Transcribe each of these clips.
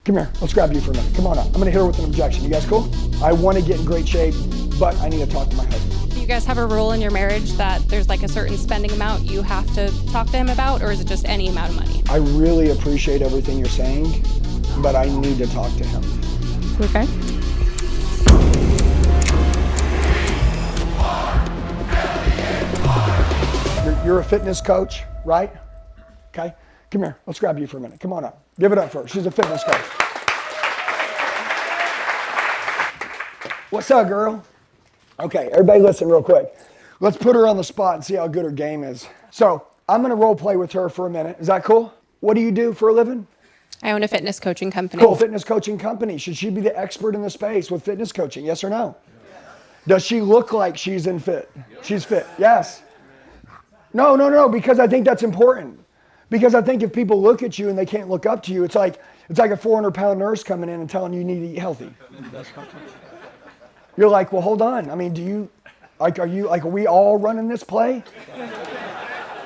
Come here, let's grab you for a minute. Come on up. I'm gonna hit her with an objection. You guys cool? I wanna get in great shape, but I need to talk to my husband. Do you guys have a rule in your marriage that there's like a certain spending amount you have to talk to him about, or is it just any amount of money? I really appreciate everything you're saying, but I need to talk to him. Okay. You're a fitness coach, right? Okay, come here, let's grab you for a minute. Come on up, give it up for her. She's a fitness coach. What's up, girl? Okay, everybody listen real quick. Let's put her on the spot and see how good her game is. So I'm gonna role play with her for a minute. Is that cool? What do you do for a living? I own a fitness coaching company. Cool, fitness coaching company. Should she be the expert in the space with fitness coaching? Yes or no? Does she look like she's in fit? She's fit, yes. No, because I think that's important. Because I think if people look at you and they can't look up to you, it's like a 400-pound nurse coming in and telling you need to eat healthy. You're like, well, hold on. I mean, are we all running this play?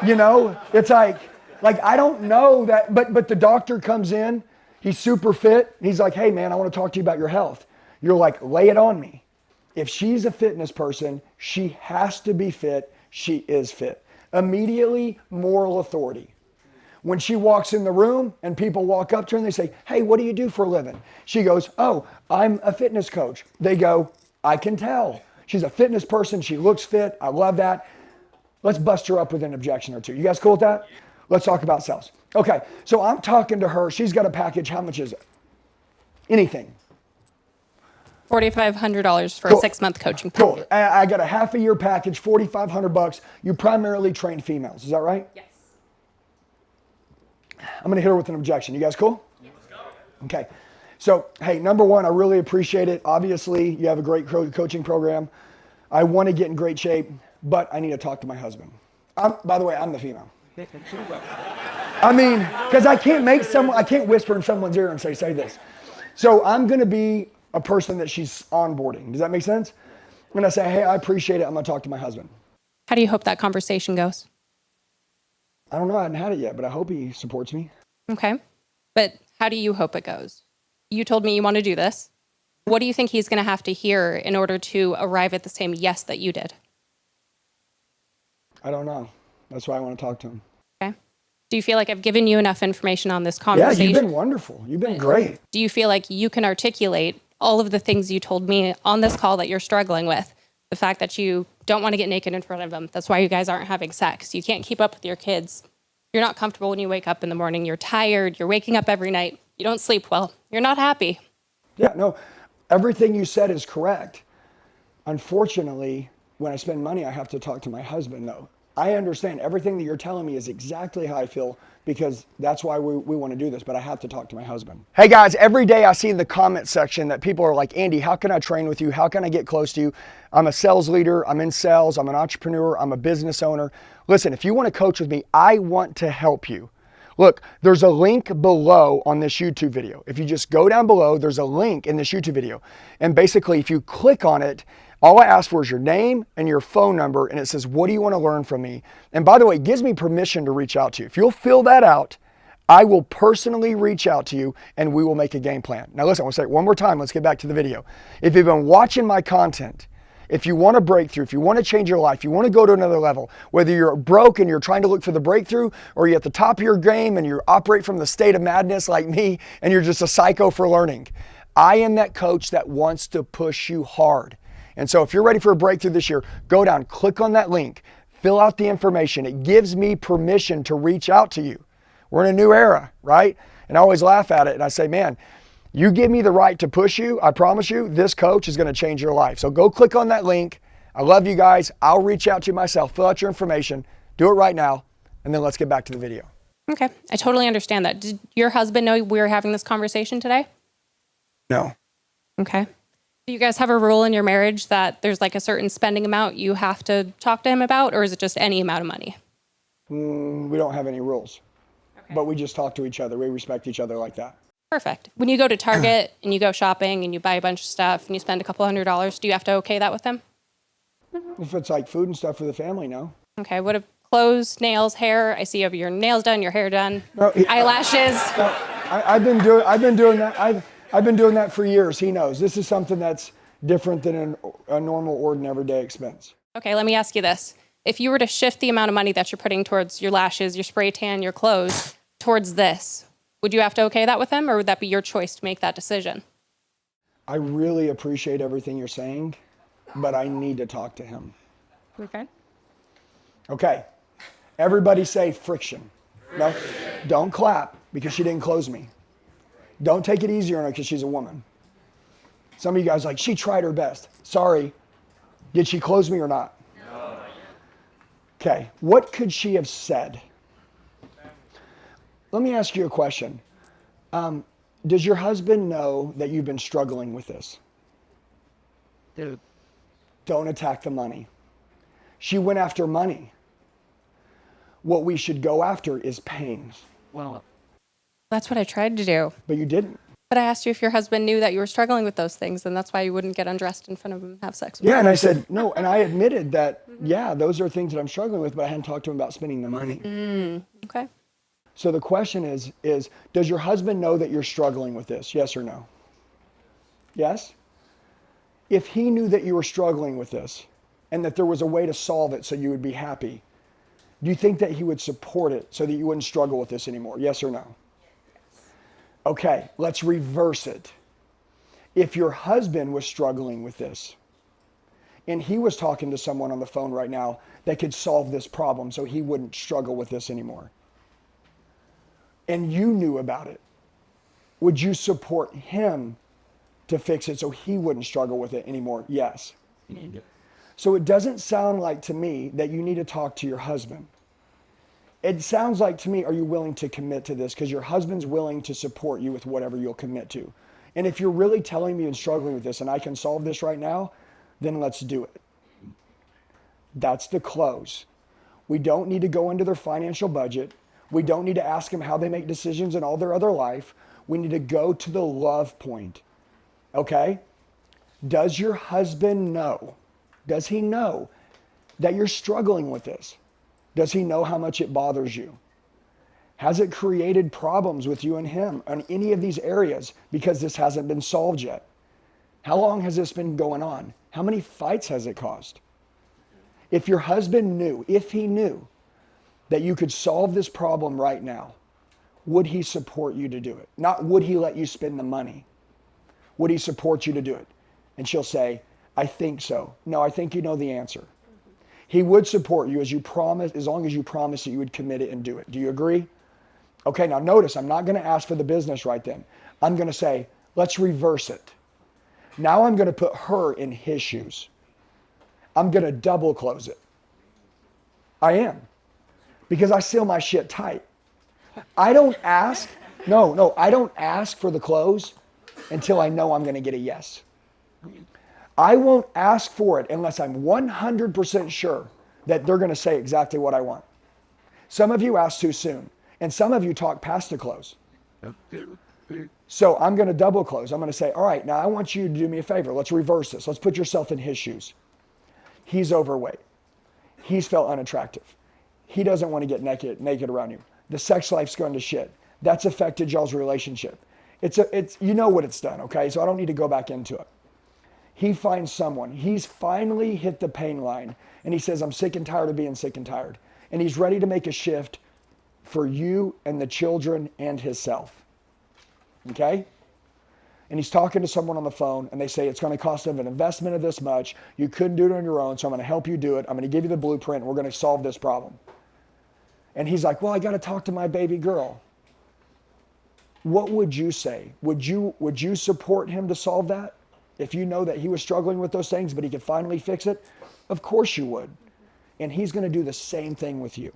You know, it's like I don't know that, but the doctor comes in, he's super fit. He's like, hey man, I want to talk to you about your health. You're like, lay it on me. If she's a fitness person, she has to be fit. She is fit. Immediately, moral authority. When she walks in the room and people walk up to her and they say, hey, what do you do for a living? She goes, oh, I'm a fitness coach. They go, I can tell. She's a fitness person. She looks fit. I love that. Let's bust her up with an objection or two. You guys cool with that? Let's talk about sales. Okay, so I'm talking to her. She's got a package. How much is it? Anything. $4,500 for Cool. a 6-month coaching period. Cool. I got a half a year package, $4,500. You primarily train females. Is that right? Yes. I'm going to hit her with an objection. You guys cool? Let's go. Okay. So, hey, number one, I really appreciate it. Obviously, you have a great coaching program. I want to get in great shape, but I need to talk to my husband. By the way, I'm the female. I mean, because I can't whisper in someone's ear and say this. So I'm going to be a person that she's onboarding. Does that make sense? I'm going to say, hey, I appreciate it. I'm going to talk to my husband. How do you hope that conversation goes? I don't know. I haven't had it yet, but I hope he supports me. Okay. But how do you hope it goes? You told me you want to do this. What do you think he's going to have to hear in order to arrive at the same yes that you did? I don't know. That's why I want to talk to him. Okay. Do you feel like I've given you enough information on this conversation? Yeah, you've been wonderful. You've been great. Do you feel like you can articulate all of the things you told me on this call that you're struggling with? The fact that you don't want to get naked in front of them. That's why you guys aren't having sex. You can't keep up with your kids. You're not comfortable when you wake up in the morning. You're tired. You're waking up every night. You don't sleep well. You're not happy. Yeah, no, everything you said is correct. Unfortunately, when I spend money, I have to talk to my husband, though. I understand everything that you're telling me is exactly how I feel, because that's why we want to do this, but I have to talk to my husband. Hey guys, every day I see in the comment section that people are like, Andy, how can I train with you? How can I get close to you? I'm a sales leader, I'm in sales, I'm an entrepreneur, I'm a business owner. Listen, if you want to coach with me, I want to help you. Look, there's a link below on this YouTube video. If you just go down below, there's a link in this YouTube video. And basically, if you click on it, all I ask for is your name and your phone number, and it says, what do you want to learn from me? And by the way, it gives me permission to reach out to you. If you'll fill that out, I will personally reach out to you and we will make a game plan. Now listen, I want to say it one more time. Let's get back to the video. If you've been watching my content, if you want a breakthrough, if you want to change your life, you want to go to another level, whether you're broke and you're trying to look for the breakthrough, or you're at the top of your game and you operate from the state of madness like me and you're just a psycho for learning, I am that coach that wants to push you hard. And so if you're ready for a breakthrough this year, go down, click on that link, fill out the information. It gives me permission to reach out to you. We're in a new era, right? And I always laugh at it and I say, man, you give me the right to push you, I promise you, this coach is going to change your life. So go click on that link. I love you guys. I'll reach out to you myself, fill out your information, do it right now, and then let's get back to the video. Okay, I totally understand that. Did your husband know we were having this conversation today? No. Okay. Do you guys have a rule in your marriage that there's like a certain spending amount you have to talk to him about, or is it just any amount of money? We don't have any rules, but we just talk to each other. We respect each other like that. Perfect. When you go to Target and you go shopping and you buy a bunch of stuff and you spend a couple $100s, do you have to okay that with him? If it's like food and stuff for the family, no. Okay. What if clothes, nails, hair? I see you have your nails done, your hair done, No, eyelashes. I've been doing that. I've been doing that for years. He knows. This is something that's different than a normal, ordinary, everyday expense. Okay, let me ask you this. If you were to shift the amount of money that you're putting towards your lashes, your spray tan, your clothes, towards this, would you have to okay that with him, or would that be your choice to make that decision? I really appreciate everything you're saying, but I need to talk to him. Okay. Okay. Everybody say friction. No, don't clap because she didn't close me. Don't take it easier on her because she's a woman. Some of you guys are like, she tried her best. Sorry. Did she close me or not? No. Okay. What could she have said? Let me ask you a question. Does your husband know that you've been struggling with this? Dude. Don't attack the money. She went after money. What we should go after is pain. Well, That's what I tried to do. But you didn't. But I asked you if your husband knew that you were struggling with those things, and that's why you wouldn't get undressed in front of him and have sex with him. Yeah, and I said, no, and I admitted that, yeah, those are things that I'm struggling with, but I hadn't talked to him about spending the money. Okay. So the question is, does your husband know that you're struggling with this? Yes or no? Yes? If he knew that you were struggling with this and that there was a way to solve it so you would be happy, do you think that he would support it so that you wouldn't struggle with this anymore? Yes or no? Okay, let's reverse it. If your husband was struggling with this and he was talking to someone on the phone right now that could solve this problem so he wouldn't struggle with this anymore, and you knew about it, would you support him to fix it so he wouldn't struggle with it anymore? Yes. So it doesn't sound like to me that you need to talk to your husband. It sounds like to me, are you willing to commit to this? Because your husband's willing to support you with whatever you'll commit to. And if you're really telling me and struggling with this and I can solve this right now, then let's do it. That's the close. We don't need to go into their financial budget. We don't need to ask them how they make decisions in all their other life. We need to go to the love point. Okay? Does your husband know? Does he know that you're struggling with this? Does he know how much it bothers you? Has it created problems with you and him on any of these areas because this hasn't been solved yet? How long has this been going on? How many fights has it caused? If your husband knew, if he knew that you could solve this problem right now, would he support you to do it? Not would he let you spend the money. Would he support you to do it? And she'll say, I think so. No, I think you know the answer. He would support you as you promise, as long as you promise that you would commit it and do it. Do you agree? Okay, now notice, I'm not going to ask for the business right then. I'm going to say, let's reverse it. Now I'm going to put her in his shoes. I'm going to double close it. I am. Because I seal my shit tight. I don't ask, I don't ask for the close until I know I'm going to get a yes. I won't ask for it unless I'm 100% sure that they're going to say exactly what I want. Some of you ask too soon, and some of you talk past the close. So I'm going to double close. I'm going to say, all right, now I want you to do me a favor. Let's reverse this. Let's put yourself in his shoes. He's overweight. He's felt unattractive. He doesn't want to get naked around you. The sex life's going to shit. That's affected y'all's relationship. It's you know what it's done, okay? So I don't need to go back into it. He finds someone. He's finally hit the pain line. And he says, I'm sick and tired of being sick and tired. And he's ready to make a shift for you and the children and himself. Okay? And he's talking to someone on the phone, and they say it's going to cost him an investment of this much. You couldn't do it on your own, so I'm going to help you do it. I'm going to give you the blueprint, and we're going to solve this problem. And he's like, well, I got to talk to my baby girl. What would you say? Would you support him to solve that? If you know that he was struggling with those things, but he could finally fix it? Of course you would. And he's going to do the same thing with you.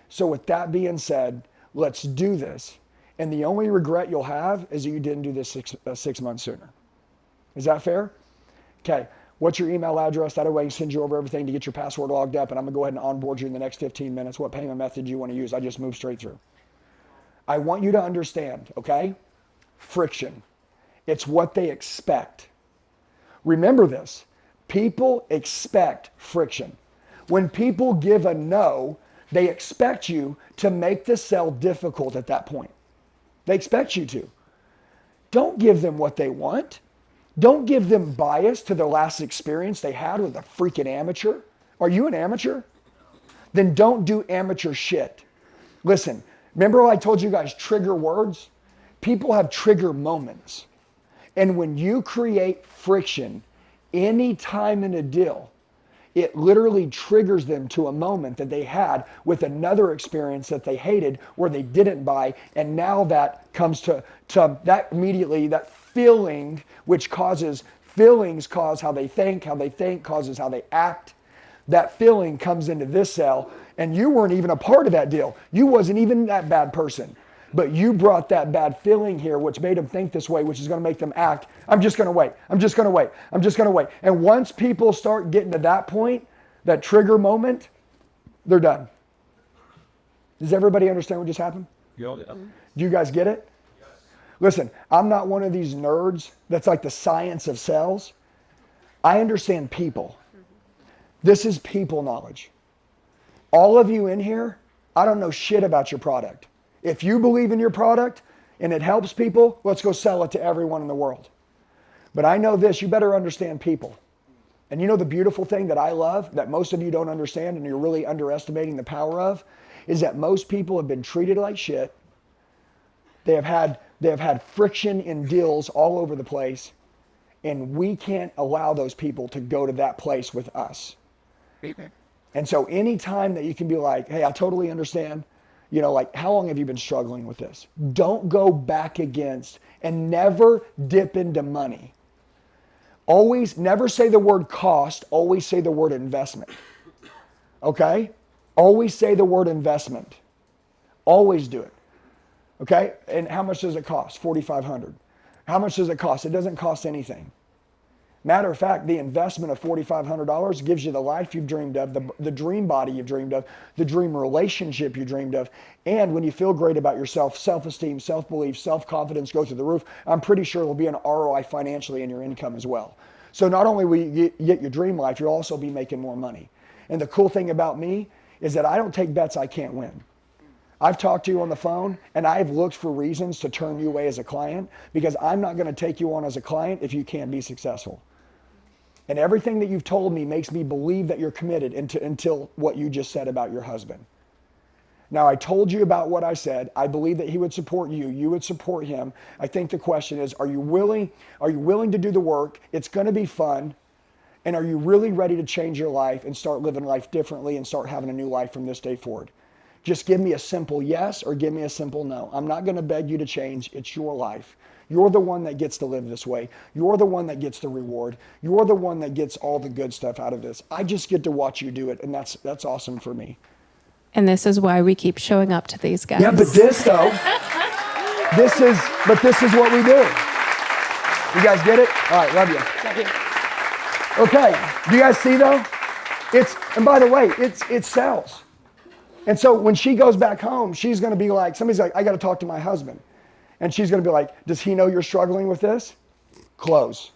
So with that being said, let's do this. And the only regret you'll have is that you didn't do this 6 months sooner. Is that fair? Okay. What's your email address? That way I can send you over everything to get your password logged up, and I'm going to go ahead and onboard you in the next 15 minutes. What payment method you want to use? I just move straight through. I want you to understand, okay? Friction. It's what they expect. Remember this. People expect friction. When people give a no, they expect you to make the sell difficult at that point. They expect you to. Don't give them what they want. Don't give them bias to their last experience they had with a freaking amateur. Are you an amateur? Then don't do amateur shit. Listen, remember I told you guys trigger words? People have trigger moments. And when you create friction any time in a deal, it literally triggers them to a moment that they had with another experience that they hated or they didn't buy. And now that comes to that immediately, that feeling, which feelings cause how they think causes how they act. That feeling comes into this cell, and you weren't even a part of that deal. You wasn't even that bad person. But you brought that bad feeling here, which made them think this way, which is going to make them act. I'm just going to wait. I'm just going to wait. I'm just going to wait. And once people start getting to that point, that trigger moment, they're done. Does everybody understand what just happened? Yeah. Do you guys get it? Yes. Listen, I'm not one of these nerds that's like the science of sales. I understand people. This is people knowledge. All of you in here, I don't know shit about your product. If you believe in your product and it helps people, let's go sell it to everyone in the world. But I know this, you better understand people. And you know the beautiful thing that I love, that most of you don't understand and you're really underestimating the power of, is that most people have been treated like shit. They have had friction in deals all over the place, and we can't allow those people to go to that place with us. And so anytime that you can be like, hey, I totally understand, you know, like, how long have you been struggling with this? Don't go back against and never dip into money. Always, never say the word cost, always say the word investment. Okay? Always say the word investment. Always do it. Okay? And how much does it cost? $4,500. How much does it cost? It doesn't cost anything. Matter of fact, the investment of $4,500 gives you the life you've dreamed of, the dream body you've dreamed of, the dream relationship you dreamed of. And when you feel great about yourself, self-esteem, self-belief, self-confidence go through the roof, I'm pretty sure there'll be an ROI financially in your income as well. So not only will you get your dream life, you'll also be making more money. And the cool thing about me is that I don't take bets I can't win. I've talked to you on the phone, and I've looked for reasons to turn you away as a client, because I'm not going to take you on as a client if you can't be successful. And everything that you've told me makes me believe that you're committed until what you just said about your husband. Now, I told you about what I said. I believe that he would support you. You would support him. I think the question is, are you willing to do the work? It's going to be fun. And are you really ready to change your life and start living life differently and start having a new life from this day forward? Just give me a simple yes or give me a simple no. I'm not going to beg you to change. It's your life. You're the one that gets to live this way. You're the one that gets the reward. You're the one that gets all the good stuff out of this. I just get to watch you do it, and that's awesome for me. And this is why we keep showing up to these guys. Yeah, but this though, this is what we do. You guys get it? All right, love you. Love you. Okay, do you guys see though? And by the way, it sells. And so when she goes back home, she's going to be like, somebody's like, I got to talk to my husband. And she's going to be like, does he know you're struggling with this? Close.